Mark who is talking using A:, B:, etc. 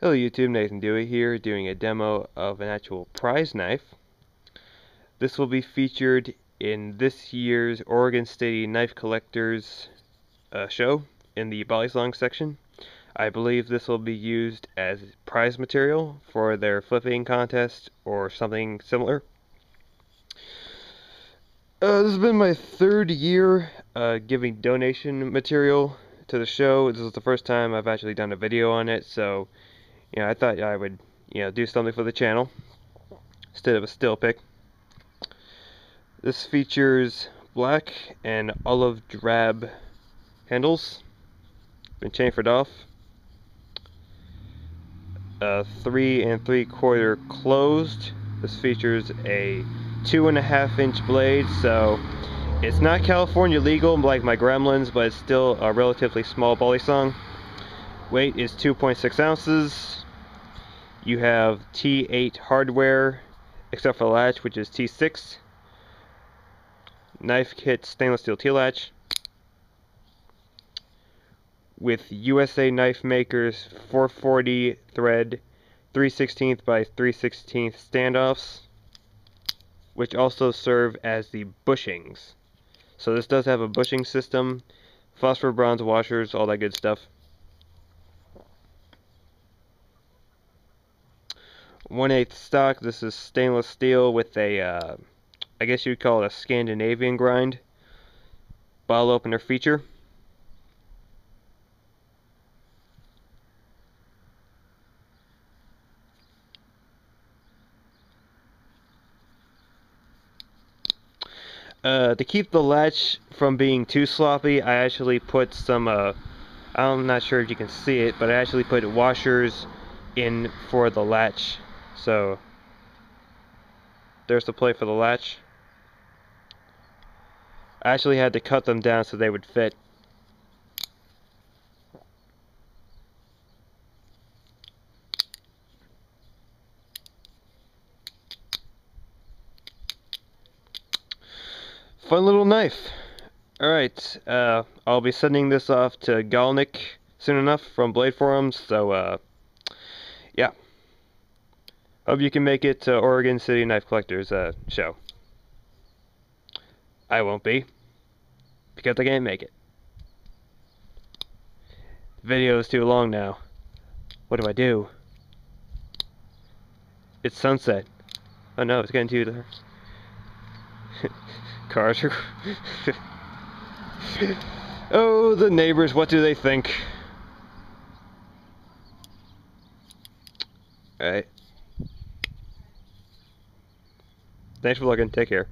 A: Hello YouTube, Nathan Dewey here, doing a demo of an actual prize knife. This will be featured in this year's Oregon State Knife Collectors show in the Balisong section. I believe this will be used as prize material for their flipping contest or something similar. This has been my third year giving donation material to the show. This is the first time I've actually done a video on it, so I thought I would, do something for the channel instead of a still pick. This features black and olive drab handles, been chamfered off. 3 3/4 closed. This features a 2.5 inch blade, so it's not California legal like my Gremlins, but it's still a relatively small Balisong. Weight is 2.6 ounces. You have T8 hardware, except for the latch, which is T6. Knife kit stainless steel T-latch with USA Knife Makers 440 thread 3/16 by 3/16 standoffs, which also serve as the bushings. So this does have a bushing system, phosphor bronze washers, all that good stuff. 1/8 stock. This is stainless steel with a, I guess you'd call it a Scandinavian grind. Bottle opener feature. To keep the latch from being too sloppy, I actually put some, I'm not sure if you can see it, but I actually put washers in for the latch. So there's the plate for the latch. I actually had to cut them down so they would fit. Fun little knife. Alright, I'll be sending this off to Galnick soon enough from Blade Forums, so yeah. Hope you can make it to Oregon City Knife Collectors show. I won't be, because I can't make it. The video is too long now. What do I do? It's sunset. Oh no, it's getting too dark. Cars are... Oh, the neighbors, what do they think? Alright. Thanks for looking. Take care.